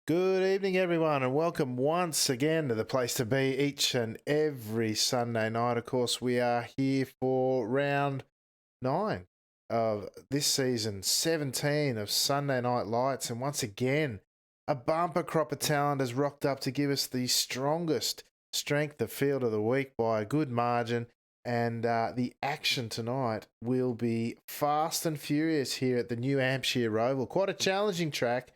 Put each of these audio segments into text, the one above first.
Good evening, everyone, and welcome once again to the place to be each and every Sunday night. Of course, we are here for round 9 of this season, 17 of Sunday Night Lights, and once again, a bumper crop of talent has rocked up to give us the strongest strength of field of the week by a good margin. And the action tonight will be fast and furious here at the New Hampshire Oval. Quite a challenging track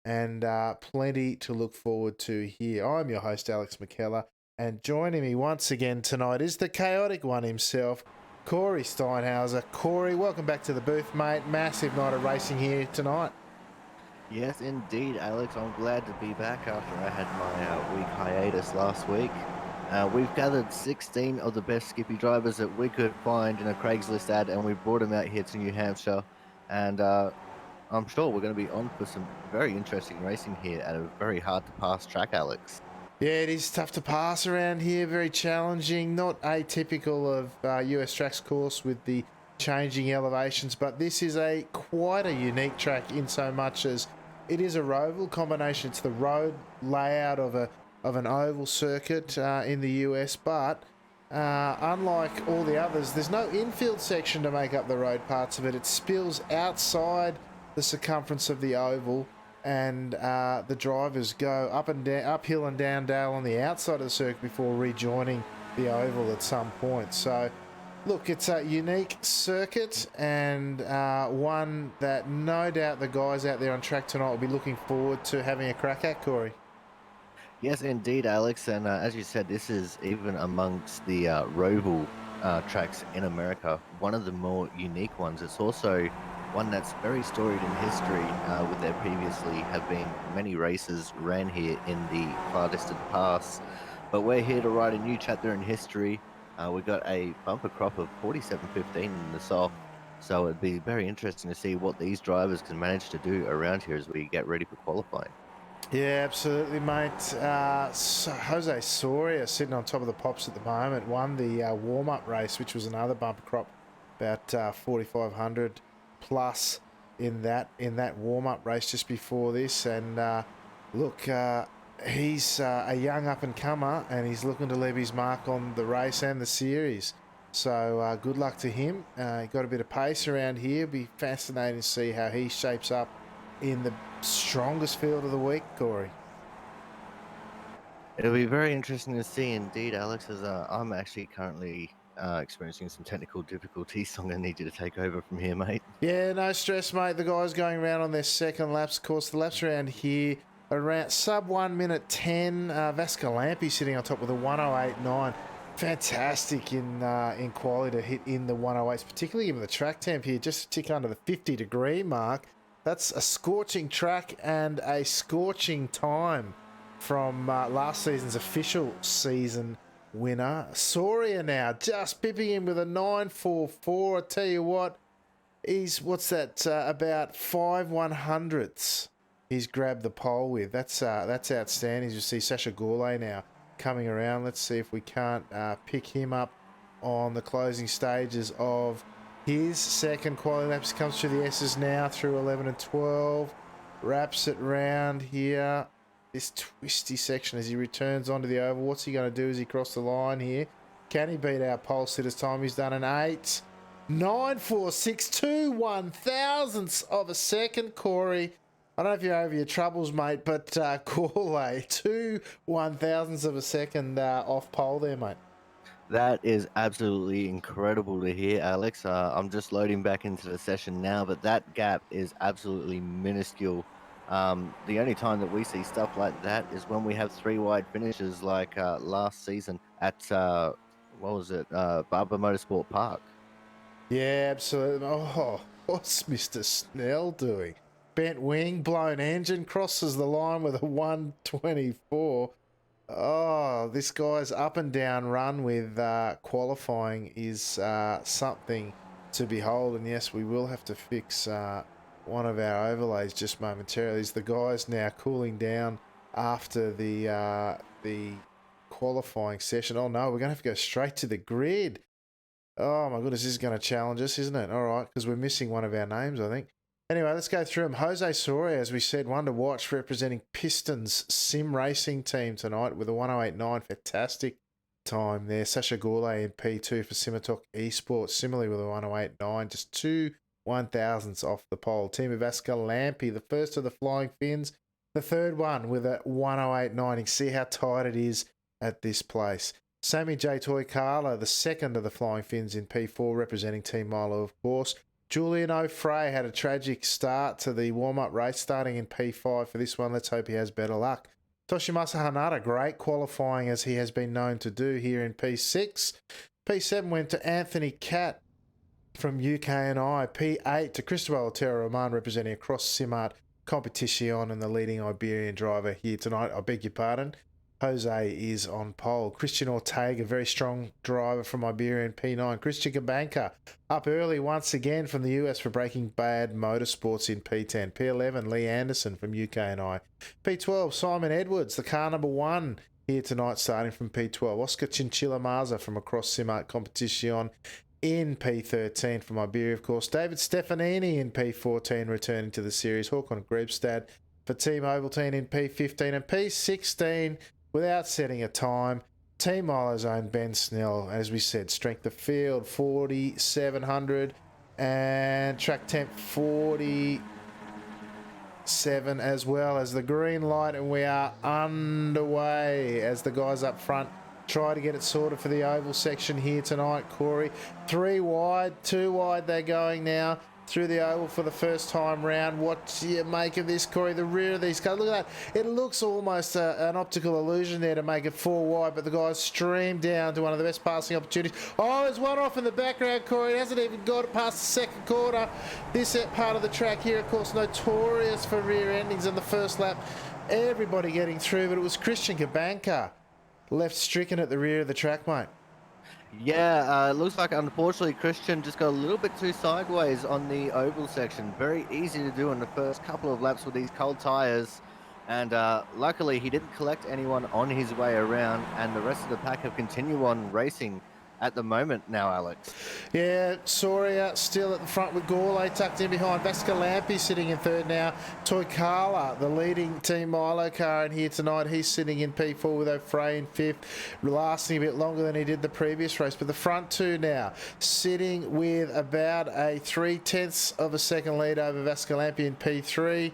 and plenty to look forward to here. I'm your host, Alex McKellar, and joining me once again tonight is the chaotic one himself, Corey Steinhauser. Corey, welcome back to the booth, mate. Massive night of racing here tonight. Yes, indeed, Alex. I'm glad to be back after I had my week hiatus last week. We've gathered 16 of the best Skippy drivers that we could find in a Craigslist ad, and we brought them out here to New Hampshire. And I'm sure we're going to be on for some very interesting racing here at a very hard to pass track, Alex. Yeah, it is tough to pass around here, very challenging, not atypical of US Tracks course with the changing elevations, but this is quite a unique track in so much as it is a roval combination. It's the road layout of an oval circuit in the US, but unlike all the others, there's no infield section to make up the road parts of it. It spills outside the circumference of the oval, and the drivers go up and down, uphill and down dale on the outside of the circuit before rejoining the oval at some point. So, look, it's a unique circuit and one that no doubt the guys out there on track tonight will be looking forward to having a crack at, Corey. Yes, indeed, Alex. And as you said, this is even amongst the roval tracks in America, one of the more unique ones. It's also one that's very storied in history, with there previously have been many races ran here in the far distant past. But we're here to write a new chapter in history. We've got a bumper crop of 47.15 in the soft. So it'd be very interesting to see what these drivers can manage to do around here as we get ready for qualifying. Yeah, absolutely, mate. Jose Soria sitting on top of the pops at the moment won the warm-up race, which was another bumper crop, about 4,500 plus in that warm-up race just before this. And look, he's a young up-and-comer, and he's looking to leave his mark on the race and the series. So good luck to him. He got a bit of pace around here. Be fascinating to see how he shapes up in the strongest field of the week, Corey. It'll be very interesting to see indeed, Alex, as I'm actually currently experiencing some technical difficulties, so I'm going to need you to take over from here, mate. Yeah, no stress, mate. The guys going around on their second laps. Of course, the laps around here around sub 1 minute 10. Vascalampi sitting on top with a 108.9. Fantastic in quality to hit in the 108s, particularly given the track temp here, just a tick under the 50-degree mark. That's a scorching track and a scorching time from last season's official season winner. Soria now just pipping him with a 9.44. I tell you what, he's, what's that, about 5/100ths he's grabbed the pole with. That's outstanding. You see Sasha Gourlay now coming around. Let's see if we can't pick him up on the closing stages of his second quality laps. Comes through the S's now through 11 and 12. Wraps it round here. This twisty section as he returns onto the oval. What's he going to do as he crosses the line here? Can he beat our pole sitter's time? He's done an 8.946, 1/1000ths of a second, Corey. I don't know if you're over your troubles, mate, but Gourlay, 2/1000ths of a second off pole there, mate. That is absolutely incredible to hear, Alex. I'm just loading back into the session now, but that gap is absolutely minuscule. The only time that we see stuff like that is when we have three wide finishes, like last season at what was it, Barber Motorsport Park. Yeah, absolutely. Oh, what's Mr. Snell doing? Bent wing, blown engine, crosses the line with a 124. Oh, this guy's up and down run with qualifying is something to behold. And yes, we will have to fix one of our overlays just momentarily. Is the guys now cooling down after the qualifying session? Oh no, we're going to have to go straight to the grid. Oh my goodness, this is going to challenge us, isn't it? All right, because we're missing one of our names, I think. Anyway, let's go through them. Jose Soria, as we said, one to watch, representing Pistons Sim Racing Team tonight with a 108.9. Fantastic time there. Sasha Gourlay in P2 for Simitok Esports, similarly with a 108.9. Just 2 1,000ths off the pole. Team of Vasca Lampi, the first of the Flying Finns, the third one with a 108.9. You can see how tight it is at this place. Sammy J. Toikala, the second of the Flying Finns in P4, representing Team Milo, of course. Julian O'Fray had a tragic start to the warm-up race, starting in P5 for this one. Let's hope he has better luck. Toshimasa Hanada, great qualifying as he has been known to do here in P6. P7 went to Anthony Catt from UKNI. P8 to Cristobal Otero Roman, representing Across Simart Competition and the leading Iberian driver here tonight. I beg your pardon. Jose is on pole. Christian Ortega, very strong driver from Iberian P9. Christian Gabanka up early once again from the US for Breaking Bad Motorsports in P10. P11, Lee Anderson from UKNI. P12, Simon Edwards, the car number 1 here tonight, starting from P12. Oscar Chinchilla Maza from Across Simart Competition in P13 from Iberia, of course. David Stefanini in P14, returning to the series. Håkon Grebstad for Team Ovaltine in P15 and P16. Without setting a time, Team Milo's own Ben Snell, as we said, strength of field 4,700 and track temp 47 as well as the green light, and we are underway as the guys up front try to get it sorted for the oval section here tonight. Corey, 3 wide, 2 wide they're going now through the oval for the first time round. What do you make of this, Corey? The rear of these cars, look at that. It looks almost an optical illusion there to make it 4 wide, but the guys stream down to one of the best passing opportunities. Oh, there's one off in the background, Corey. It hasn't even got it past the second quarter. This part of the track here, of course, notorious for rear endings in the first lap. Everybody getting through, but it was Christian Gabanka left stricken at the rear of the track, mate. Yeah, it looks like unfortunately Christian just got a little bit too sideways on the oval section. Very easy to do in the first couple of laps with these cold tyres. And luckily he didn't collect anyone on his way around, and the rest of the pack have continued on racing at the moment now, Alex. Yeah, Soria still at the front with Gourlay tucked in behind. Vasca Lampi sitting in third now. Toikala, the leading Team Milo car in here tonight, he's sitting in P4 with O'Fray in fifth, lasting a bit longer than he did the previous race. But the front two now sitting with about a 0.3 of a second lead over Vasca Lampi in P3.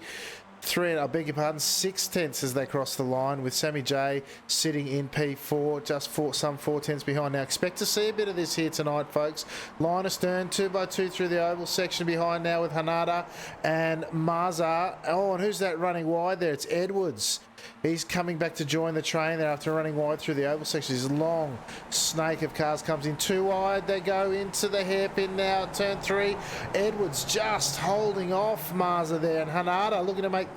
6/10 as they cross the line, with Sammy J sitting in P4, just some 4/10 behind. Now expect to see a bit of this here tonight, folks. Line astern, 2x2 through the oval section behind now with Hanada and Maza. Oh, and who's that running wide there? It's Edwards. He's coming back to join the train there after running wide through the oval section. His long snake of cars comes in 2 wide. They go into the hairpin now at turn 3. Edwards just holding off Maza there, and Hanada looking to make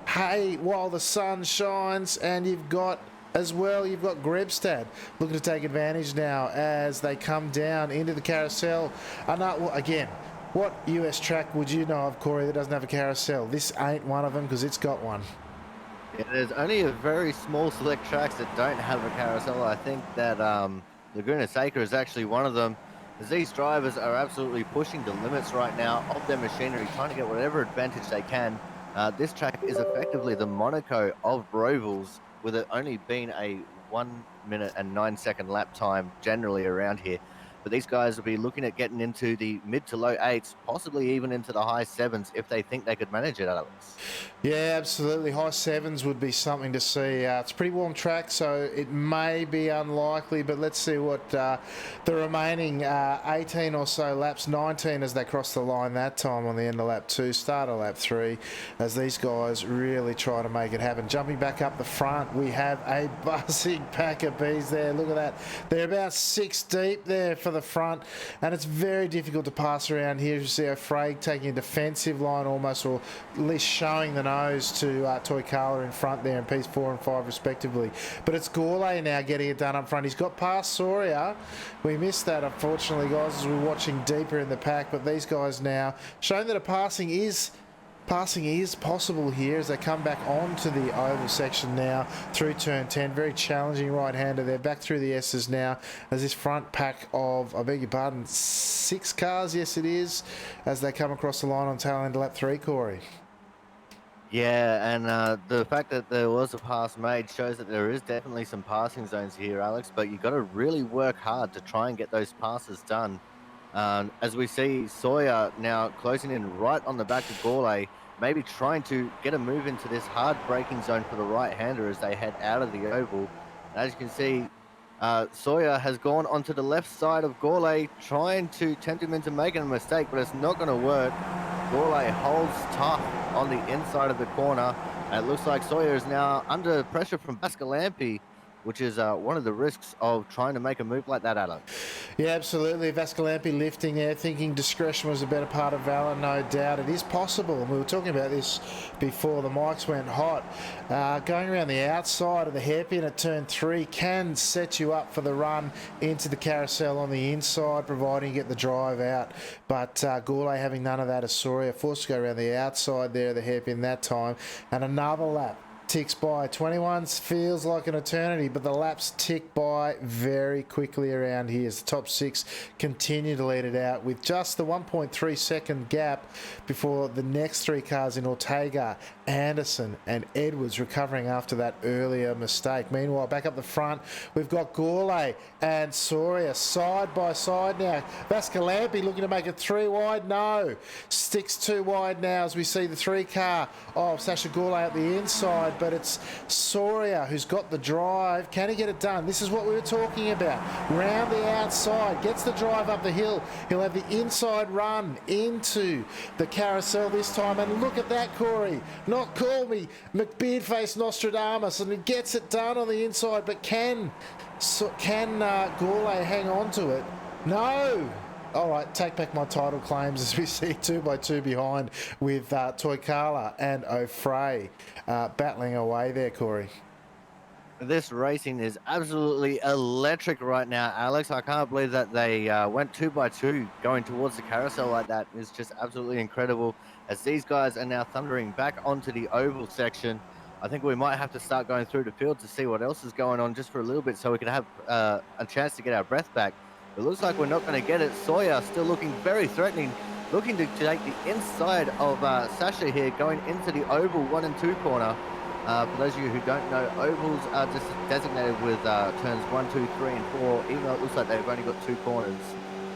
hay while the sun shines. And you've got Grebstad looking to take advantage now as they come down into the carousel. Again, what US track would you know of, Corey, that doesn't have a carousel? This ain't one of them, because it's got one. Yeah, there's only a very small select tracks that don't have a carousel. I think that Laguna Seca is actually one of them, as these drivers are absolutely pushing the limits right now of their machinery, trying to get whatever advantage they can. This track is effectively the Monaco of Rovals, with it only being a 1 minute and 9 second lap time generally around here. But these guys will be looking at getting into the mid to low 8s, possibly even into the high 7s if they think they could manage it, Alex. Yeah, absolutely. High 7s would be something to see. It's a pretty warm track, so it may be unlikely, but let's see what the remaining 18 or so laps, 19 as they cross the line that time on the end of lap 2, start of lap 3, as these guys really try to make it happen. Jumping back up the front, we have a buzzing pack of bees there. Look at that. They're about 6 deep there for the front, and it's very difficult to pass around here. You see O'Fray taking a defensive line almost, or at least showing the nose to Toikala in front there in P's 4 and 5 respectively. But it's Gourlay now getting it done up front. He's got past Soria. We missed that, unfortunately, guys, as we're watching deeper in the pack. But these guys now showing that a passing is Passing is possible here as they come back onto the oval section now through turn 10. Very challenging right-hander there. Back through the S's now as this front pack of, I beg your pardon, 6 cars, yes it is, as they come across the line on tail end lap 3, Corey. Yeah, and the fact that there was a pass made shows that there is definitely some passing zones here, Alex, but you've got to really work hard to try and get those passes done. As we see Sawyer now closing in right on the back of Gourlay, maybe trying to get a move into this hard braking zone for the right-hander as they head out of the oval. And as you can see, Sawyer has gone onto the left side of Gourlay, trying to tempt him into making a mistake, but it's not going to work. Gourlay holds tough on the inside of the corner, and it looks like Sawyer is now under pressure from Vascalampi, which is one of the risks of trying to make a move like that, Alex. Yeah, absolutely. Vascalampi lifting there, thinking discretion was a better part of valor, no doubt. It is possible, and we were talking about this before the mics went hot. Going around the outside of the hairpin at turn 3 can set you up for the run into the carousel on the inside, providing you get the drive out. But Gourlay having none of that as Sawyer, forced to go around the outside there of the hairpin that time, and another lap ticks by. 21 feels like an eternity, but the laps tick by very quickly around here as the top 6 continue to lead it out with just the 1.3 second gap before the next 3 cars in Ortega, Anderson and Edwards recovering after that earlier mistake. Meanwhile, back up the front, we've got Gourlay and Sawyer side by side now. Vascalampi looking to make it 3 wide. No. Sticks 2 wide now as we see the 3 car of Sasha Gourlay at the inside, but it's Sawyer who's got the drive. Can he get it done? This is what we were talking about. Round the outside, gets the drive up the hill. He'll have the inside run into the carousel this time. And look at that, Corey. Not call me McBeardface Nostradamus, and he gets it done on the inside, but can Gourlay hang on to it? No. All right, take back my title claims as we see 2 by 2 behind with Toykala and O'Fray battling away there, Corey. This racing is absolutely electric right now, Alex. I can't believe that they went 2 by 2 going towards the carousel like that. It's just absolutely incredible as these guys are now thundering back onto the oval section. I think we might have to start going through the field to see what else is going on just for a little bit so we can have a chance to get our breath back. It looks like we're not going to get it. Sawyer still looking very threatening, looking to take the inside of Sasha here, going into the oval 1 and 2 corner. For those of you who don't know, ovals are just designated with turns 1, 2, 3, and 4, even though it looks like they've only got 2 corners.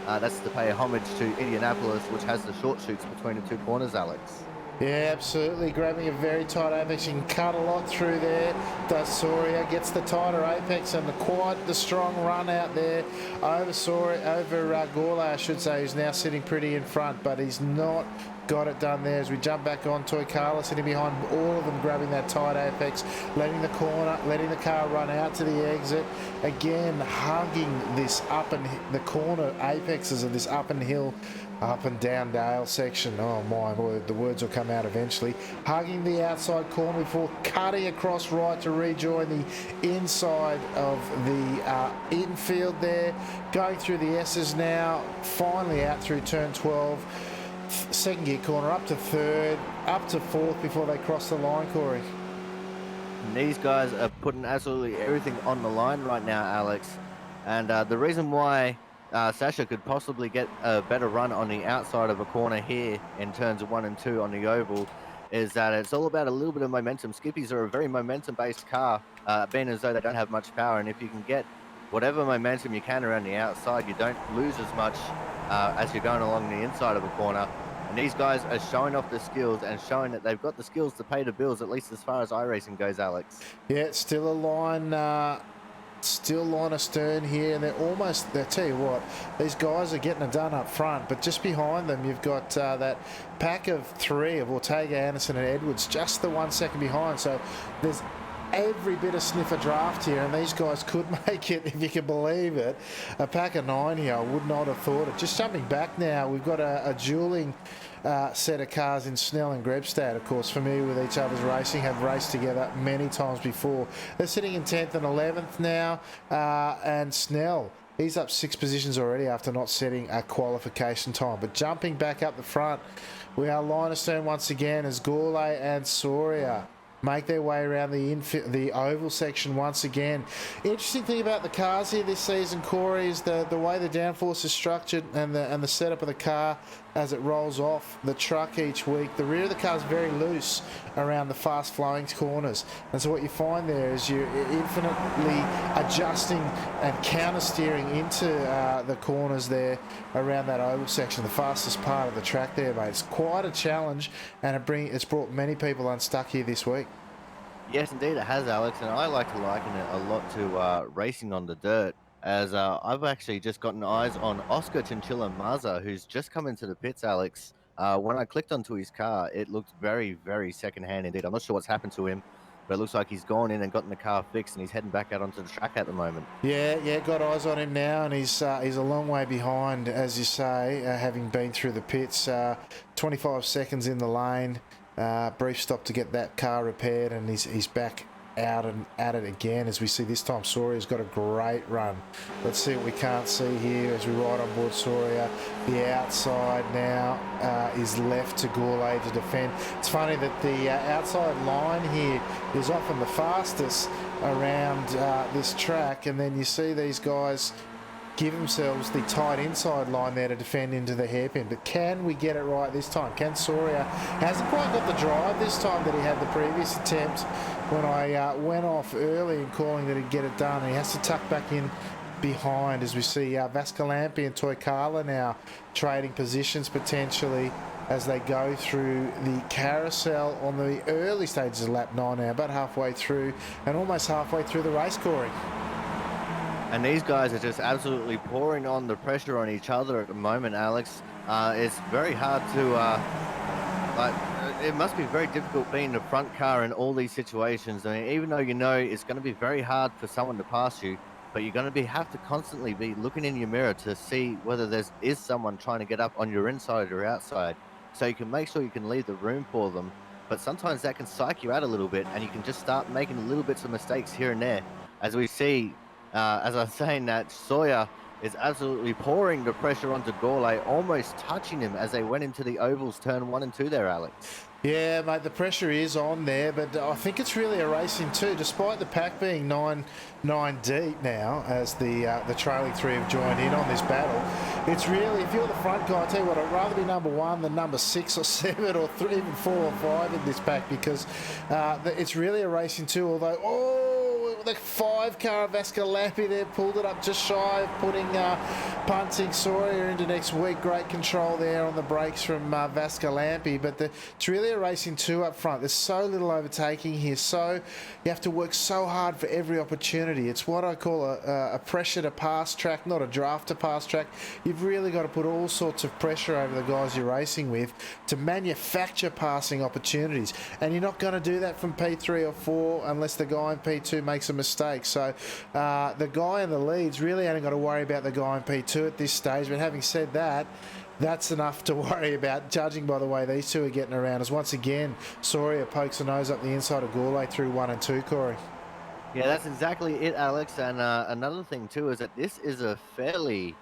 That's to pay homage to Indianapolis, which has the short shoots between the 2 corners, Alex. Yeah, absolutely. Grabbing a very tight apex. You can cut a lot through there. Does Sawyer, gets the tighter apex and quite the strong run out there over Sawyer, over Gourlay, I should say, who's now sitting pretty in front, but he's not got it done there as we jump back on. Toykala sitting behind all of them, grabbing that tight apex, letting the car run out to the exit. Again, hugging this the corner apexes of this up and down Dale section. Oh my word, the words will come out eventually. Hugging the outside corner before cutting across right to rejoin the inside of the infield there. Going through the S's now, finally out through turn 12. Second gear corner up to 3rd, up to 4th before they cross the line, Corey. And these guys are putting absolutely everything on the line right now, Alex. And the reason why Sasha could possibly get a better run on the outside of a corner here in turns 1 and 2 on the oval is that it's all about a little bit of momentum. Skippies are a very momentum-based car, being as though they don't have much power. And if you can get whatever momentum you can around the outside, you don't lose as much as you're going along the inside of a corner. And these guys are showing off the skills and showing that they've got the skills to pay the bills, at least as far as iRacing goes, Alex. Yeah, still a line, still line astern here, and I tell you what, these guys are getting it done up front, but just behind them you've got that pack of 3 of Ortega, Anderson and Edwards, just the 1 second behind, so there's every bit of sniffer draft here, and these guys could make it, if you can believe it. A pack of 9 here, I would not have thought it. Just jumping back now, we've got a dueling set of cars in Snell and Grebstad, of course, familiar with each other's racing, have raced together many times before. They're sitting in 10th and 11th now, and Snell, he's up 6 positions already after not setting a qualification time. But jumping back up the front, We are line astern once again as Gourlay and Soria make their way around the oval section once again. Interesting thing about the cars here this season, Corey, is the way the downforce is structured and the setup of the car as it rolls off the truck each week. The rear of the car is very loose around the fast flowing corners, and so what you find there is you're infinitely adjusting and counter steering into the corners there around that oval section, the fastest part of the track there, mate. It's quite a challenge, and it's brought many people unstuck here this week. Yes, indeed it has, Alex, and I like to liken it a lot to racing on the dirt, as I've actually just gotten eyes on Oscar Chinchilla Maza, who's just come into the pits, Alex. When I clicked onto his car, it looked very, very secondhand indeed. I'm not sure what's happened to him, but it looks like he's gone in and gotten the car fixed, and he's heading back out onto the track at the moment. Yeah, got eyes on him now, and he's a long way behind, as you say, having been through the pits. 25 seconds in the lane. Brief stop to get that car repaired, and he's back out and at it again. As we see this time, Soria's got a great run. Let's see what we can't see here as we ride on board Soria. The outside now is left to Gourlay to defend. It's funny that the outside line here is often the fastest around this track, and then you see these guys give themselves the tight inside line there to defend into the hairpin. But can we get it right this time? Can Soria? Hasn't quite got the drive this time that he had the previous attempt when I went off early and calling that he'd get it done. And he has to tuck back in behind as we see Vascalampi and Toykala now trading positions potentially as they go through the carousel on the early stages of lap 9 now, about halfway through and almost halfway through the race, Corey. And these guys are just absolutely pouring on the pressure on each other at the moment, Alex. It's very hard to, it must be very difficult being the front car in all these situations. I mean, even though you know it's going to be very hard for someone to pass you, but you're going to have to constantly be looking in your mirror to see whether there is someone trying to get up on your inside or outside, so you can make sure you can leave the room for them. But sometimes that can psych you out a little bit, and you can just start making little bits of mistakes here and there, as we see. As I was saying, that Sawyer is absolutely pouring the pressure onto Gourlay, almost touching him as they went into the ovals turn 1 and 2 there, Alex. Yeah, mate, the pressure is on there, but I think it's really a racing two, despite the pack being nine deep now, as the trailing three have joined in on this battle. It's really, if you're the front guy, I tell you what, I'd rather be number 1 than number 6 or 7 or 3, even 4 or 5 in this pack, because it's really a racing two, although, the 5 car of Vascalampi there pulled it up just shy of putting punting Sawyer into next week. Great control there on the brakes from Vascalampi, but it's really a racing two up front. There's so little overtaking here, so you have to work so hard for every opportunity. It's what I call a pressure to pass track, not a draft to pass track. You've really got to put all sorts of pressure over the guys you're racing with to manufacture passing opportunities, and you're not going to do that from P3 or 4 unless the guy in P2 makes a mistake. So the guy in the lead's really only got to worry about the guy in P2 at this stage, but having said that, that's enough to worry about, judging by the way these two are getting around, as once again Soria pokes the nose up the inside of Gourlay through 1 and 2, Corey. Yeah, that's exactly it, Alex. And another thing too is that this is a fairly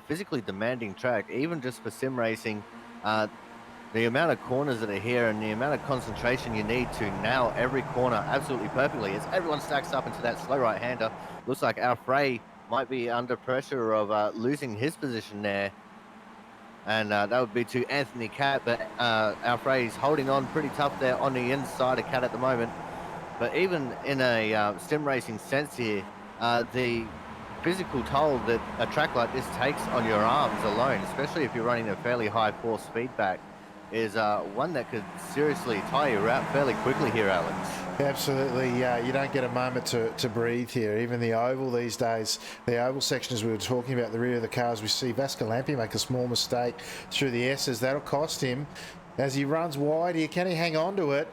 physically demanding track, even just for sim racing. The amount of corners that are here and the amount of concentration you need to nail every corner absolutely perfectly as everyone stacks up into that slow right-hander. Looks like Alfred might be under pressure of losing his position there. And that would be to Anthony Cat, but Alfred's holding on pretty tough there on the inside of Cat at the moment. But even in a sim racing sense here, the physical toll that a track like this takes on your arms alone, especially if you're running a fairly high force feedback, is one that could seriously tire you out fairly quickly here, Alex. Absolutely, you don't get a moment to breathe here. Even the oval these days, the oval section, as we were talking about, the rear of the cars, we see Vascalampi make a small mistake through the S's. That'll cost him as he runs wide here. Can he hang on to it?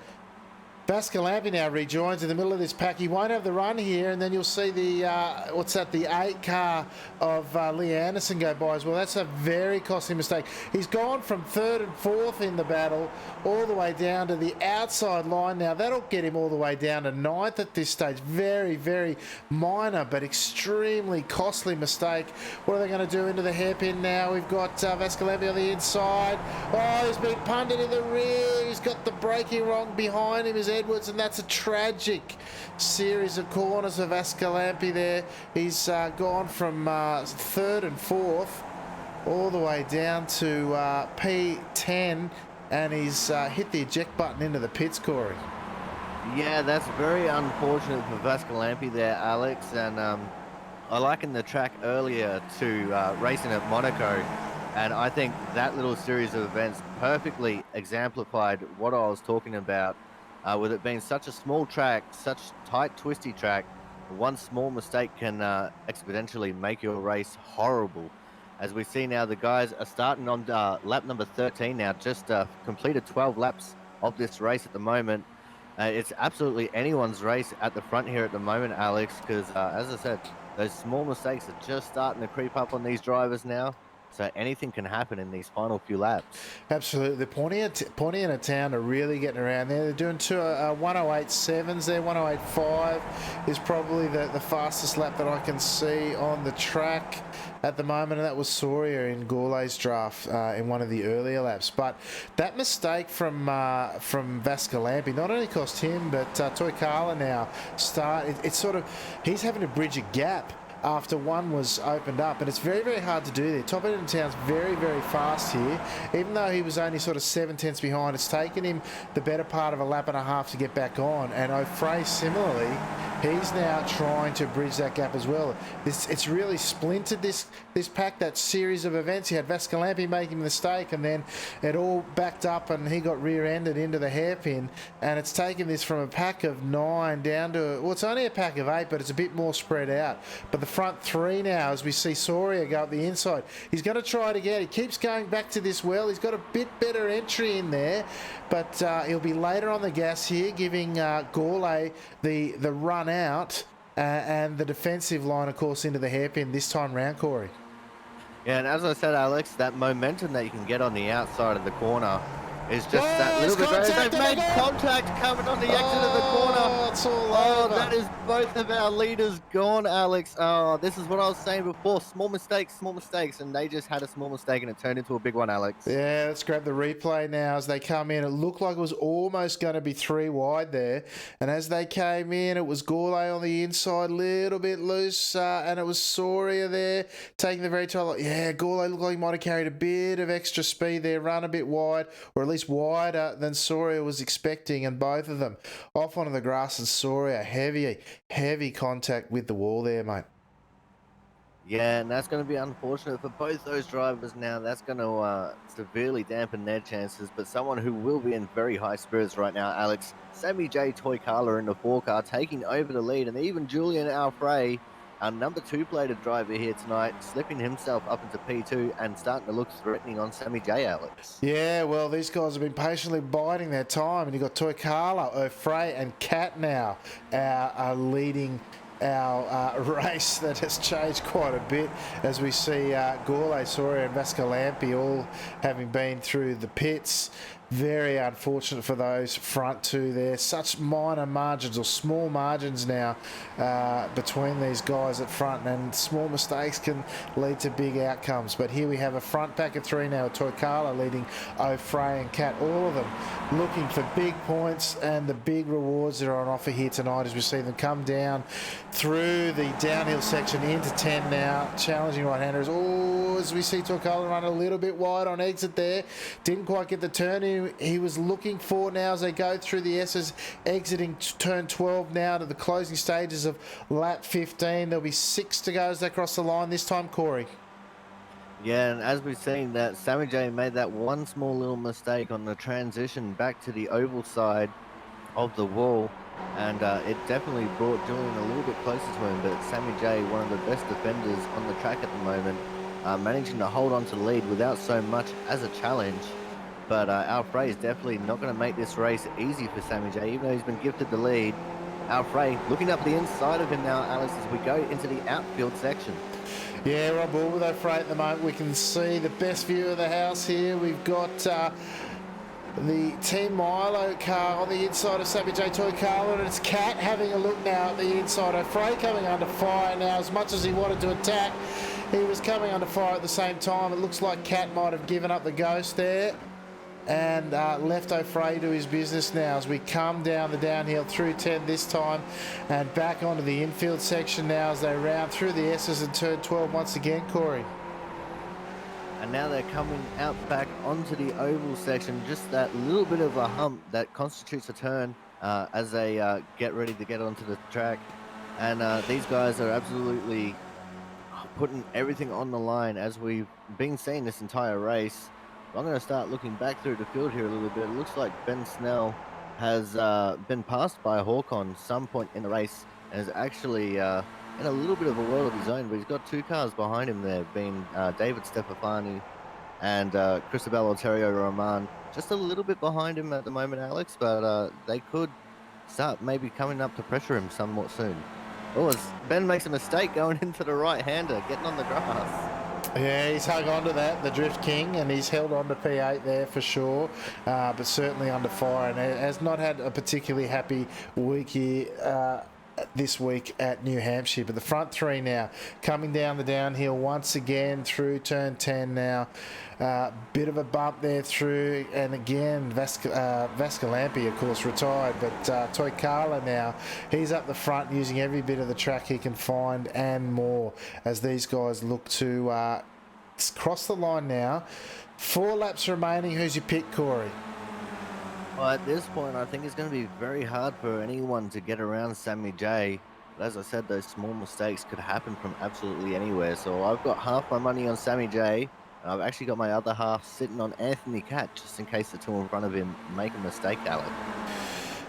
Vascalampi now rejoins in the middle of this pack. He won't have the run here, and then you'll see the, the 8 car of Lee Anderson go by as well. That's a very costly mistake. He's gone from 3rd and 4th in the battle all the way down to the outside line now. That'll get him all the way down to 9th at this stage. Very, very minor but extremely costly mistake. What are they going to do into the hairpin now? We've got Vascalampi on the inside. Oh, he's been punted in the rear. He's got the braking wrong behind him is Edwards, and that's a tragic series of corners for Vascalampi there. He's gone from 3rd and 4th all the way down to P10, and he's hit the eject button into the pits, Corey. Yeah, that's very unfortunate for Vascalampi there, Alex. And I likened the track earlier to racing at Monaco, and I think that little series of events perfectly exemplified what I was talking about. With it being such a small track, such tight, twisty track, one small mistake can exponentially make your race horrible. As we see now, the guys are starting on lap number 13 now, just completed 12 laps of this race at the moment. It's absolutely anyone's race at the front here at the moment, Alex, because as I said, those small mistakes are just starting to creep up on these drivers now. So anything can happen in these final few laps. Absolutely. The Pointy in a town are really getting around there. They're doing 108.7s there. 108.5 is probably the fastest lap that I can see on the track at the moment, and that was Soria in Gourlay's draft in one of the earlier laps. But that mistake from Vascalampi not only cost him, but Toikala now it's sort of, he's having to bridge a gap after one was opened up, and it's very, very hard to do there. Top End of Town's very, very fast here. Even though he was only sort of 7/10 behind, it's taken him the better part of a lap and a half to get back on. And O'Fray, similarly, he's now trying to bridge that gap as well. It's really splintered this pack, that series of events. You had Vascalampi making a mistake, and then it all backed up, and he got rear-ended into the hairpin. And it's taken this from a pack of 9 down to, well, it's only a pack of 8, but it's a bit more spread out. But the front 3 now, as we see Soria go up the inside, he's going to try it again. He keeps going back to this well. He's got a bit better entry in there, but he'll be later on the gas here, giving Gourlay the run out and the defensive line, of course, into the hairpin this time round, Corey. Yeah, and as I said, Alex, that momentum that you can get on the outside of the corner is just that little bit. They've made contact coming on the exit of the corner. It's all over. That is both of our leaders gone, Alex. This is what I was saying before. Small mistakes, and they just had a small mistake and it turned into a big one, Alex. Yeah, let's grab the replay now as they come in. It looked like it was almost going to be 3 wide there. And as they came in, it was Gourlay on the inside, little bit loose, and it was Soria there taking the very tight. Yeah, Gourlay looked like he might have carried a bit of extra speed there, run a bit wide, or at least wider than Soria was expecting, and both of them off onto the grass, and Soria heavy contact with the wall there, mate. Yeah, and that's going to be unfortunate for both those drivers now. That's going to severely dampen their chances, but someone who will be in very high spirits right now, Alex, Sammy J. Toikala in the 4 car taking over the lead, and even Julian Alfrey, our number 2-plated driver here tonight, slipping himself up into P2 and starting to look threatening on Sammy J, Alex. Yeah, well, these guys have been patiently biding their time, and you've got Toikala, O'Fray, and Cat now are leading our race that has changed quite a bit as we see Gourlay, Soria, and Vascalampi all having been through the pits. Very unfortunate for those front 2 there. Such minor margins or small margins now between these guys at front, and small mistakes can lead to big outcomes. But here we have a front pack of 3 now. Toikala leading O'Fray and Cat, all of them looking for big points and the big rewards that are on offer here tonight as we see them come down through the downhill section into 10 now, challenging right-handers. Oh, as we see Toikala run a little bit wide on exit there. Didn't quite get the turn in he was looking for now as they go through the S's, exiting turn 12 now to the closing stages of lap 15. There'll be 6 to go as they cross the line this time, Corey. Yeah, and as we've seen, that Sammy J made that one small little mistake on the transition back to the oval side of the wall, and it definitely brought Julian a little bit closer to him. But Sammy J, one of the best defenders on the track at the moment, managing to hold on to the lead without so much as a challenge. But Alfred is definitely not going to make this race easy for Sammy J, even though he's been gifted the lead. Alfred looking up the inside of him now, Alex, as we go into the outfield section. Yeah, Rob Bull with O'Fray at the moment. We can see the best view of the house here. We've got the Team Milo car on the inside of Sammy J Toy Carlin, and it's Cat having a look now at the inside. O'Fray coming under fire now. As much as he wanted to attack, he was coming under fire at the same time. It looks like Cat might have given up the ghost there and left O'Fray to his business now as we come down the downhill through 10 this time and back onto the infield section now as they round through the S's and turn 12 once again, Corey. And now they're coming out back onto the oval section, just that little bit of a hump that constitutes a turn as they get ready to get onto the track. And these guys are absolutely putting everything on the line as we've been seeing this entire race. I'm going to start looking back through the field here a little bit. It looks like Ben Snell has been passed by Hawkon some point in the race and is actually in a little bit of a world of his own, but he's got two cars behind him there, being David Stefafani and Cristobal Alterio Roman. Just a little bit behind him at the moment, Alex, but they could start maybe coming up to pressure him somewhat soon. Oh, as Ben makes a mistake going into the right-hander, getting on the grass. Yeah, he's hung on to that, the Drift King, and he's held on to P8 there for sure, but certainly under fire and has not had a particularly happy week here this week at New Hampshire. But the front three now coming down the downhill once again through turn 10 now. Bit of a bump there through, and again Vascalampi of course retired, but Toy Carla now, he's up the front using every bit of the track he can find and more as these guys look to cross the line now. 4 laps remaining. Who's your pick, Corey? Well, at this point, I think it's going to be very hard for anyone to get around Sammy J. But as I said, those small mistakes could happen from absolutely anywhere. So I've got half my money on Sammy J. And I've actually got my other half sitting on Anthony Cat, just in case the two in front of him make a mistake, Alex.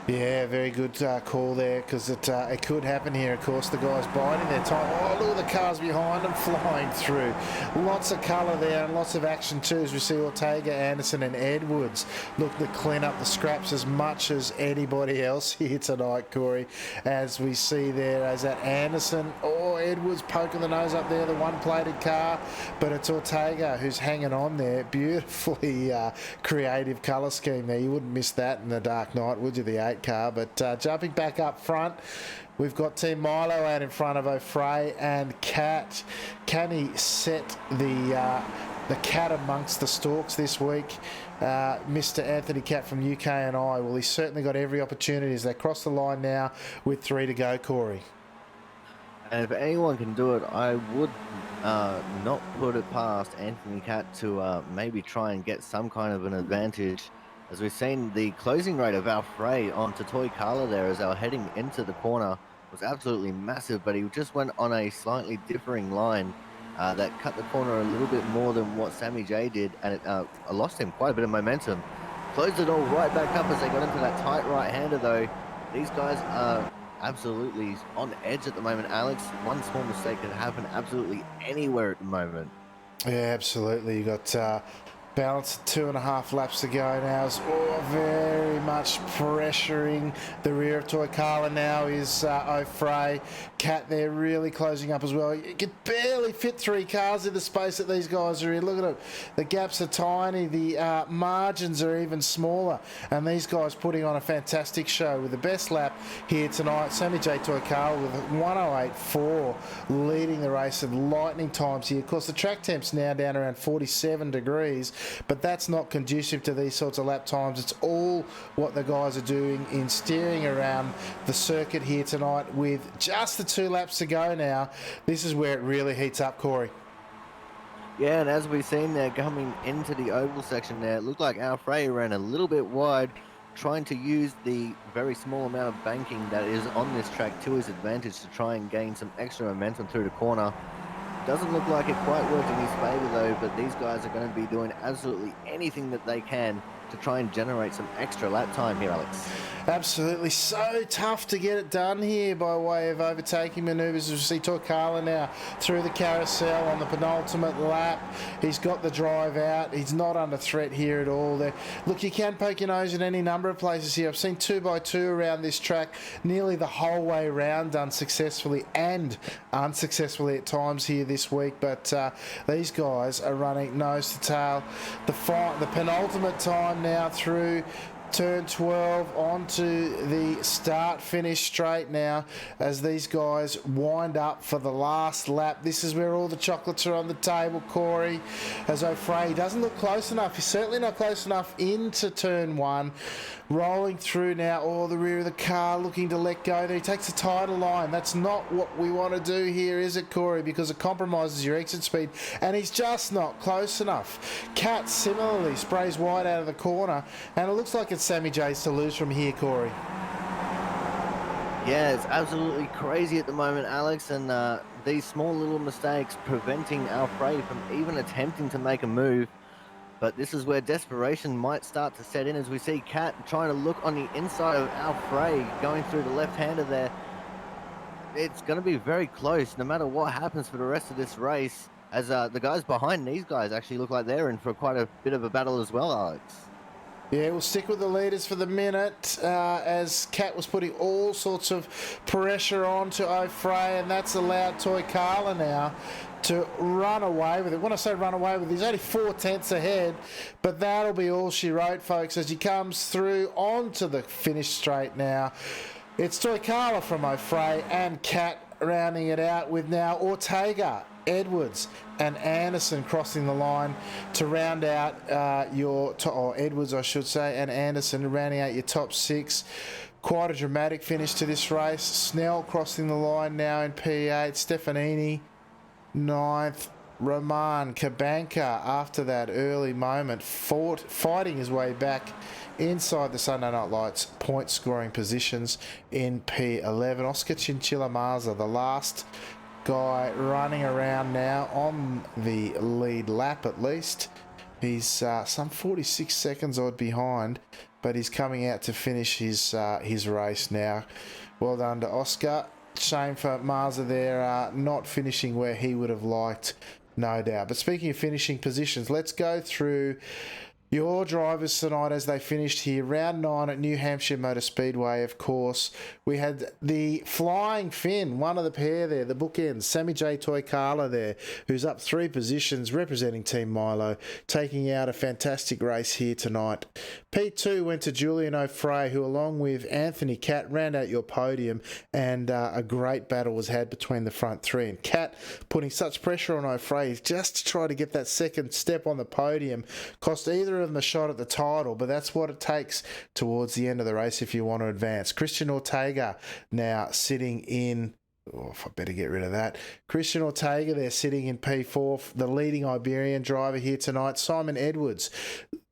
Yeah, very good call there, because it could happen here. Of course, the guy's biding their time. Oh, look at the cars behind them flying through. Lots of colour there and lots of action too, as we see Ortega, Anderson and Edwards look to clean up the scraps as much as anybody else here tonight, Corey. As we see there, as that Anderson, Edwards poking the nose up there, the one-plated car, but it's Ortega who's hanging on there. Beautifully creative colour scheme there. You wouldn't miss that in the dark night, would you, the 8 car? But jumping back up front, we've got Team Milo out in front of O'Fray and Cat. Can he set the cat amongst the stalks this week? Mr. Anthony Cat from UK&I, well, he's certainly got every opportunity as they cross the line now with 3 to go, Corey. And if anyone can do it, I would not put it past Anthony Cat to maybe try and get some kind of an advantage. As we've seen, the closing rate of Alfred onto Toy Carla there as they were heading into the corner was absolutely massive, but he just went on a slightly differing line that cut the corner a little bit more than what Sammy J did, and it lost him quite a bit of momentum. Closed it all right back up as they got into that tight right-hander though. These guys are absolutely on edge at the moment, Alex. One small mistake could happen absolutely anywhere at the moment. Yeah, absolutely. You got balance 2.5 laps to go now. Is very much pressuring the rear of Toy Carla now is O'Fray. Cat there really closing up as well. You could barely fit 3 cars in the space that these guys are in. Look at it. The gaps are tiny. The margins are even smaller. And these guys putting on a fantastic show with the best lap here tonight. Sammy J Toy Carla with 108.4 leading the race of lightning times here. Of course, the track temp's now down around 47 degrees. But that's not conducive to these sorts of lap times. It's all what the guys are doing in steering around the circuit here tonight with just the 2 laps to go now. This is where it really heats up, Corey. Yeah, and as we've seen there coming into the oval section there, it looked like Alfred ran a little bit wide, trying to use the very small amount of banking that is on this track to his advantage to try and gain some extra momentum through the corner. Doesn't look like it quite worked in his favour though, but these guys are going to be doing absolutely anything that they can to try and generate some extra lap time here, Alex. Absolutely, so tough to get it done here by way of overtaking manoeuvres. We see Toikala now through the carousel on the penultimate lap. He's got the drive out. He's not under threat here at all. Look, you can poke your nose at any number of places here. I've seen 2x2 around this track nearly the whole way around, done successfully and unsuccessfully at times here this week. But these guys are running nose to tail. The penultimate time now through turn 12 onto the start-finish straight now as these guys wind up for the last lap. This is where all the chocolates are on the table, Corey, as O'Fray doesn't look close enough. He's certainly not close enough into turn 1. Rolling through now, the rear of the car, looking to let go there. He takes a tighter line. That's not what we want to do here, is it, Corey? Because it compromises your exit speed, and he's just not close enough. Cat similarly sprays wide out of the corner, and it looks like it's Sammy J's to lose from here, Corey. Yeah, it's absolutely crazy at the moment, Alex, and these small little mistakes preventing Alfred from even attempting to make a move. But this is where desperation might start to set in as we see Cat trying to look on the inside of Alfred going through the left-hander there. It's going to be very close no matter what happens for the rest of this race, as the guys behind these guys actually look like they're in for quite a bit of a battle as well, Alex. Yeah, we'll stick with the leaders for the minute as Cat was putting all sorts of pressure on to O'Fray, and that's allowed Toikala now to run away with it. When I say run away with it, he's only 4/10 ahead, but that'll be all she wrote, folks, as he comes through onto the finish straight now. It's Toikala from O'Fray and Cat rounding it out with now Ortega, Edwards and Anderson crossing the line to round out Edwards, I should say, and Anderson rounding out your top 6. Quite a dramatic finish to this race. Snell crossing the line now in P8. Stefanini 9th. Roman Kabanka, after that early moment, fighting his way back inside the Sunday Night Lights point scoring positions in P11. Oscar Chinchilla Maza, the last guy running around now on the lead lap at least. He's some 46 seconds odd behind, but he's coming out to finish his race now. Well done to Oscar. Shame for Maza there, not finishing where he would have liked, no doubt. But speaking of finishing positions, let's go through your drivers tonight as they finished here. Round 9 at New Hampshire Motor Speedway, of course. We had the Flying Finn, one of the pair there, the bookends. Sammy J. Toikala there, who's up 3 positions, representing Team Milo, taking out a fantastic race here tonight. P2 went to Julian O'Fray, who along with Anthony Cat round out your podium, and a great battle was had between the front 3. And Cat putting such pressure on O'Fray just to try to get that second step on the podium, cost either of them a shot at the title, but that's what it takes towards the end of the race if you want to advance. Christian Ortega now sitting in, if I better get rid of that. Christian Ortega there sitting in P4, the leading Iberian driver here tonight. Simon Edwards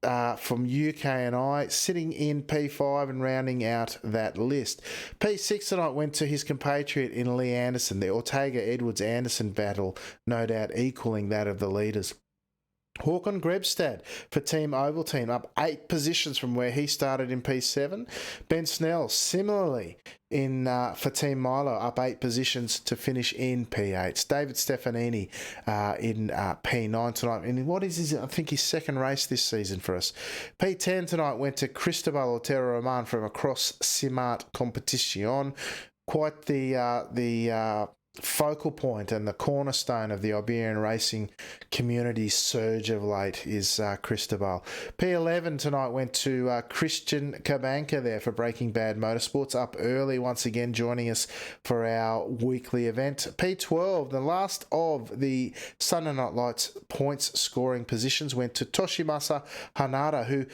from UK&I sitting in P5 and rounding out that list. P6 tonight went to his compatriot in Lee Anderson. The Ortega-Edwards-Anderson battle, no doubt equaling that of the leaders. Håkon Grebstad for Team Ovaltine, up 8 positions from where he started in P7. Ben Snell, similarly, for Team Milo, up 8 positions to finish in P8. David Stefanini in P9 tonight. And what is I think his second race this season for us. P10 tonight went to Cristobal Otero Roman from across Simart Competition. Quite the focal point and the cornerstone of the Iberian racing community's surge of late is Cristobal. P11 tonight went to Christian Kabanka there for Breaking Bad Motorsports, up early once again, joining us for our weekly event. P12, the last of the Sunday Night Lights points scoring positions, went to Toshimasa Hanada, who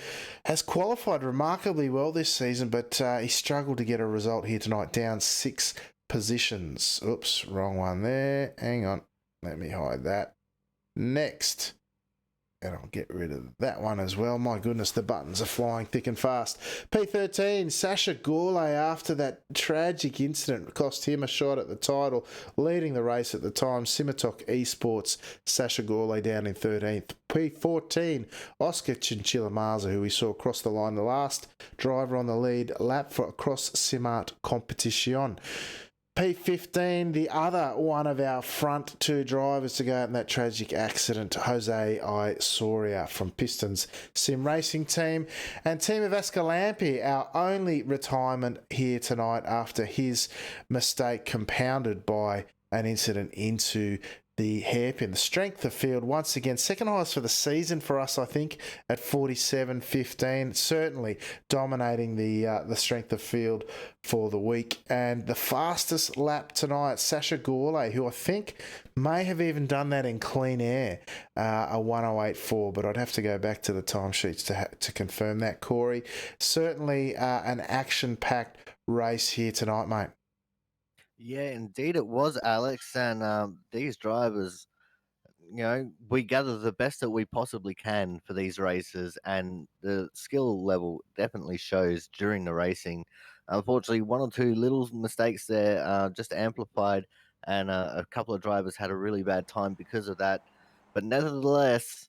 has qualified remarkably well this season, but he struggled to get a result here tonight, down 6 positions. Oops, wrong one there. Hang on. Let me hide that. Next. And I'll get rid of that one as well. My goodness, the buttons are flying thick and fast. P13, Sasha Gourlay, after that tragic incident, cost him a shot at the title, leading the race at the time. Simitok Esports, Sasha Gourlay down in 13th. P14, Oscar Chinchilla-Maza, who we saw cross the line, the last driver on the lead lap for a cross Simart competition. P15, the other one of our front two drivers to go out in that tragic accident, Jose I. Soria from Pistons Sim Racing Team. And Team of Escalampy, our only retirement here tonight after his mistake compounded by an incident into the hairpin. The strength of field, once again, second highest for the season for us, I think, at 47.15. Certainly dominating the strength of field for the week. And the fastest lap tonight, Sasha Gourlay, who I think may have even done that in clean air, a 108.4, but I'd have to go back to the timesheets to confirm that, Corey. Certainly an action-packed race here tonight, mate. Yeah, indeed it was, Alex. And these drivers, we gather the best that we possibly can for these races, and the skill level definitely shows during the racing. Unfortunately, one or two little mistakes there just amplified, and a couple of drivers had a really bad time because of that. But nevertheless,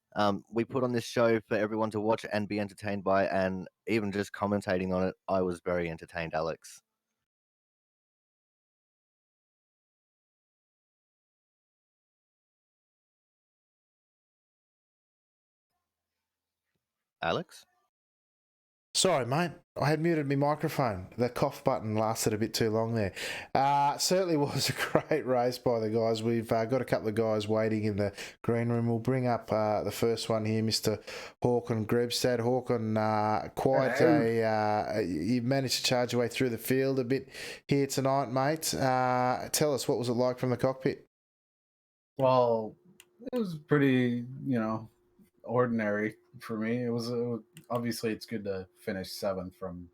we put on this show for everyone to watch and be entertained by, and even just commentating on it, I was very entertained, Alex. Alex? Sorry, mate. I had muted my microphone. The cough button lasted a bit too long there. Certainly was a great race by the guys. We've got a couple of guys waiting in the green room. We'll bring up the first one here, Mr. Håkon Grebstad. Håkon, you managed to charge your way through the field a bit here tonight, mate. Tell us, what was it like from the cockpit? Well, it was pretty, ordinary for me. It was obviously it's good to finish 7th from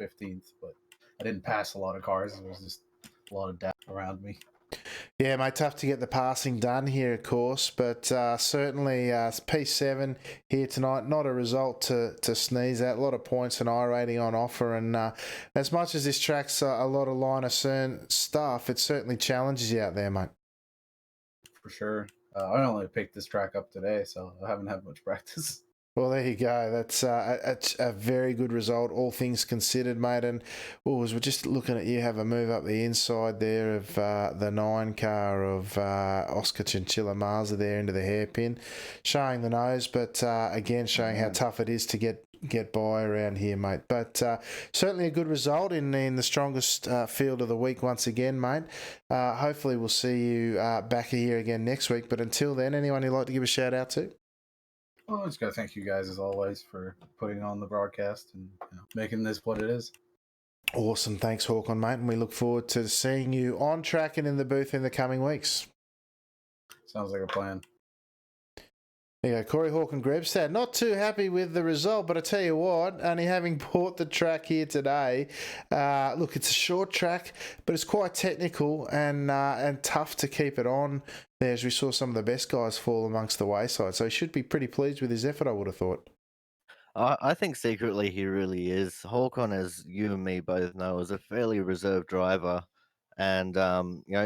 15th, but I didn't pass a lot of cars. There was just a lot of death around me. Yeah, mate, tough to get the passing done here, of course, but certainly P7 here tonight, not a result to sneeze at. A lot of points and I rating on offer, and as much as this track's a lot of line of stuff, it certainly challenges you out there, mate. For sure. I only picked this track up today, so I haven't had much practice. Well, there you go. That's a very good result, all things considered, mate. And we're just looking at you have a move up the inside there of the 9 car of Oscar Chinchilla-Maza there into the hairpin, showing the nose, but again showing how tough it is to get by around here, mate. But certainly a good result in the strongest field of the week once again, mate. Hopefully we'll see you back here again next week. But until then, anyone you'd like to give a shout out to? Well, I just got to thank you guys as always for putting on the broadcast and making this what it is. Awesome. Thanks, Håkon, mate. And we look forward to seeing you on track and in the booth in the coming weeks. Sounds like a plan. There you go, Corey Håkon Grebstad. Not too happy with the result, but I tell you what, only having bought the track here today, look, it's a short track, but it's quite technical and tough to keep it on there, as we saw some of the best guys fall amongst the wayside. So he should be pretty pleased with his effort, I would have thought. I think secretly he really is. Håkon, as you and me both know, is a fairly reserved driver, and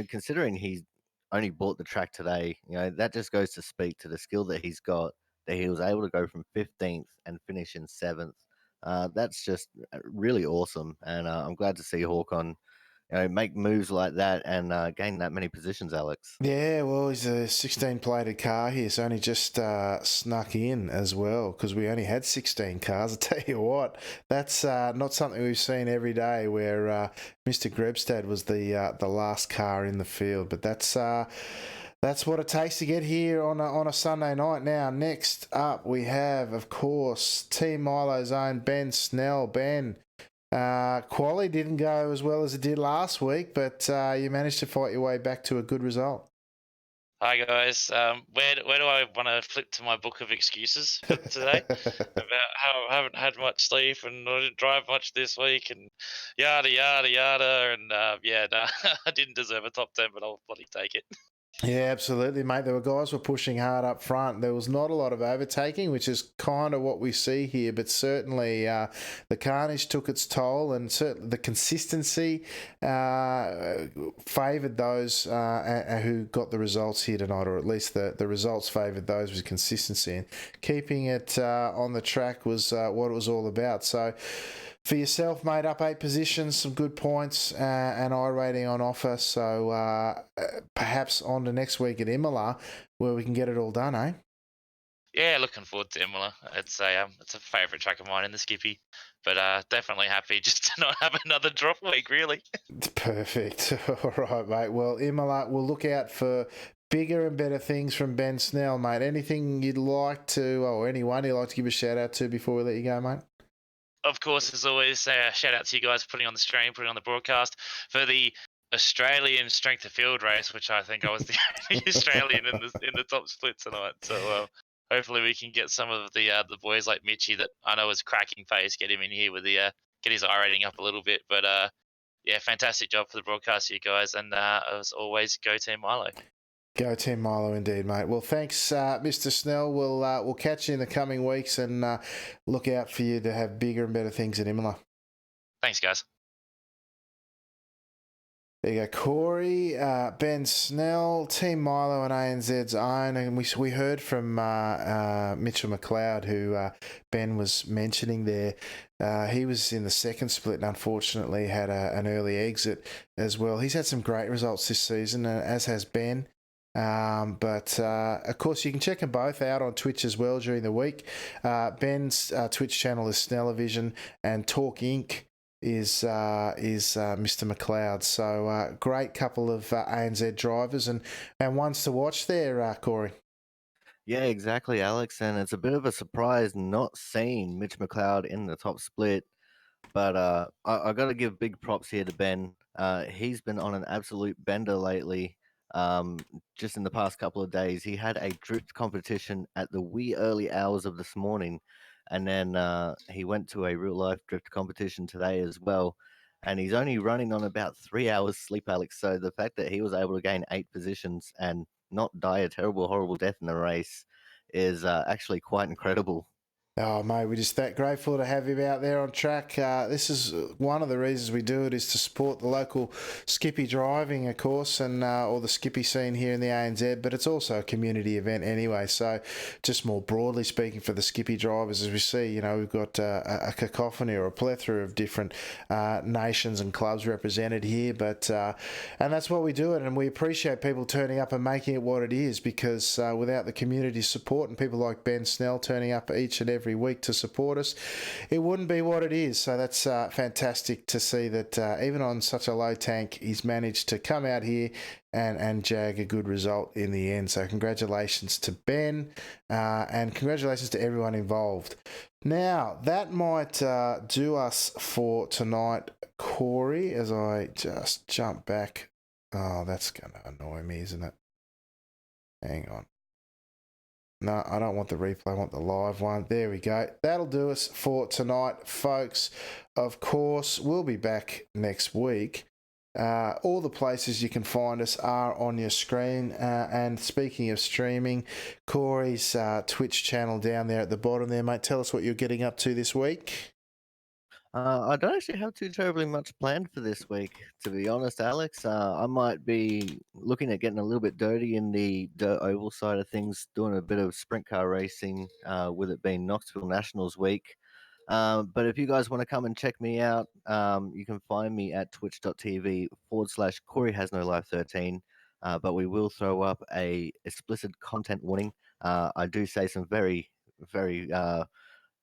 considering he's only bought the track today, that just goes to speak to the skill that he's got. That he was able to go from 15th and finish in 7th. That's just really awesome, and I'm glad to see Håkon make moves like that and gain that many positions, Alex. Yeah, well, he's a 16-plated car here, so only just snuck in as well, because we only had 16 cars. I tell you what, that's not something we've seen every day, where Mr. Grebstad was the last car in the field. But that's what it takes to get here on a Sunday night. Now, next up, we have, of course, Team Milo's own Ben Snell. Ben, quali didn't go as well as it did last week, but you managed to fight your way back to a good result. Hi guys, where do I want to flip to my book of excuses for today about how I haven't had much sleep and I didn't drive much this week and yada yada yada, and no, I didn't deserve a top 10, but I'll bloody take it. Yeah, absolutely, mate. There were guys were pushing hard up front. There was not a lot of overtaking, which is kind of what we see here. But certainly, the carnage took its toll, and certainly the consistency favoured those who got the results here tonight, or at least the results favoured those with consistency. And keeping it on the track was what it was all about. So, for yourself, mate, up 8 positions, some good points, and I rating on offer. So perhaps on to next week at Imola, where we can get it all done, eh? Yeah, looking forward to Imola. It's a favourite track of mine in the Skippy, but definitely happy just to not have another drop week. Really. Perfect. All right, mate. Well, Imola, we'll look out for bigger and better things from Ben Snell, mate. Anything you'd like to, or anyone you'd like to give a shout out to before we let you go, mate? Of course, as always, shout out to you guys for putting on the stream, putting on the broadcast for the Australian strength of field race, which I think I was the only Australian in the top split tonight. So hopefully we can get some of the boys like Mitchy that I know is cracking pace, get him in here with the get his I rating up a little bit. But yeah, fantastic job for the broadcast, you guys, and as always, go Team Milo. Go Team Milo, indeed, mate. Well, thanks, Mr. Snell. We'll catch you in the coming weeks, and look out for you to have bigger and better things at Imola. Thanks, guys. There you go, Corey, Ben Snell, Team Milo and ANZ's own, and we heard from Mitchell McLeod, who Ben was mentioning there. He was in the second split and unfortunately had an early exit as well. He's had some great results this season, as has Ben. But of course, you can check them both out on Twitch as well during the week. Ben's Twitch channel is Snellavision, and Talk Inc. is Mr. McLeod. So great couple of ANZ drivers and ones to watch there, Corey. Yeah, exactly, Alex. And it's a bit of a surprise not seeing Mitch McLeod in the top split. But I got to give big props here to Ben. He's been on an absolute bender lately. Just in the past couple of days, he had a drift competition at the wee early hours of this morning, and then he went to a real life drift competition today as well. And he's only running on about 3 hours sleep, Alex. So the fact that he was able to gain 8 positions and not die a terrible, horrible death in the race is actually quite incredible. Oh, mate, we're just that grateful to have him out there on track. This is one of the reasons we do it, is to support the local Skippy driving, of course, and or the Skippy scene here in the ANZ, but it's also a community event anyway. So just more broadly speaking for the Skippy drivers, as we see, we've got a cacophony or a plethora of different nations and clubs represented here, but and that's what we do it, and we appreciate people turning up and making it what it is, because without the community support and people like Ben Snell turning up each and every week to support us, it wouldn't be what it is. So that's fantastic to see that even on such a low tank, he's managed to come out here and jag a good result in the end. So congratulations to Ben and congratulations to everyone involved. Now, that might do us for tonight, Corey, as I just jump back. Oh, that's going to annoy me, isn't it? Hang on. No, I don't want the replay. I want the live one. There we go. That'll do us for tonight, folks. Of course, we'll be back next week. All the places you can find us are on your screen. And speaking of streaming, Corey's Twitch channel down there at the bottom there, mate. Tell us what you're getting up to this week. I don't actually have too terribly much planned for this week, to be honest, Alex. I might be looking at getting a little bit dirty in the dirt oval side of things, doing a bit of sprint car racing, with it being Knoxville Nationals week. But if you guys want to come and check me out, you can find me at twitch.tv/Corey Has No Life 13. But we will throw up a explicit content warning. I do say some very, very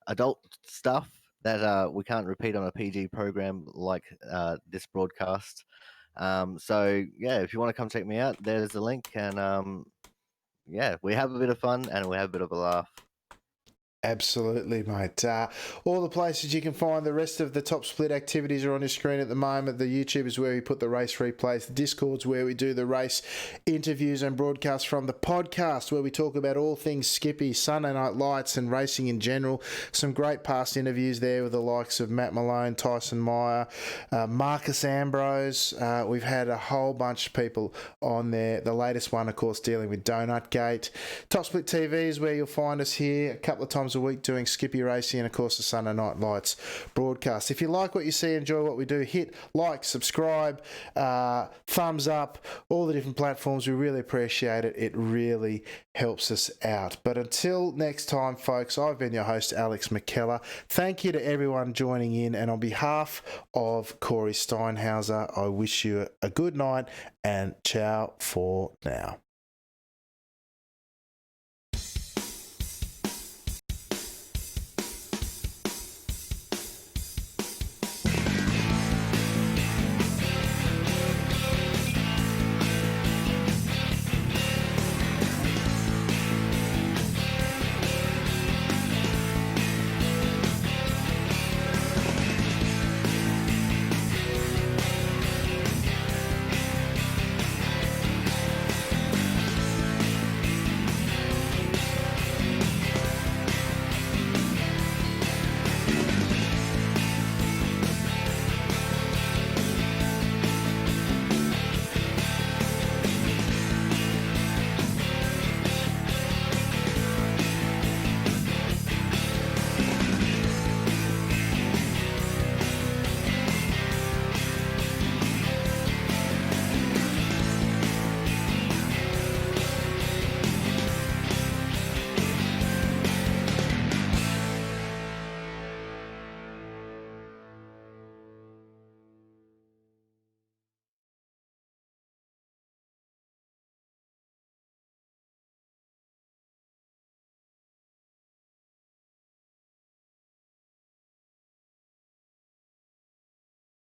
adult stuff that we can't repeat on a PG program like this broadcast. So yeah, if you want to come check me out, there's a link, and yeah, we have a bit of fun and we have a bit of a laugh. Absolutely, mate. All the places you can find the rest of the Top Split activities are on your screen at the moment. The YouTube is where we put the race replays. The Discord's where we do the race interviews and broadcasts from. The podcast where we talk about all things Skippy, Sunday Night Lights and racing in general. Some great past interviews there with the likes of Matt Malone, Tyson Meyer, Marcus Ambrose. We've had a whole bunch of people on there. The latest one, of course, dealing with Donut Gate. Top Split TV is where you'll find us here a couple of times a week doing Skippy racing and of course the Sunday Night Lights broadcast. If you like what you see, enjoy what we do, hit like, subscribe, thumbs up, all the different platforms. We really appreciate it. It really helps us out. But until next time, folks, I've been your host, Alex McKellar. Thank you to everyone joining in, and on behalf of Corey Steinhauser, I wish you a good night and ciao for now.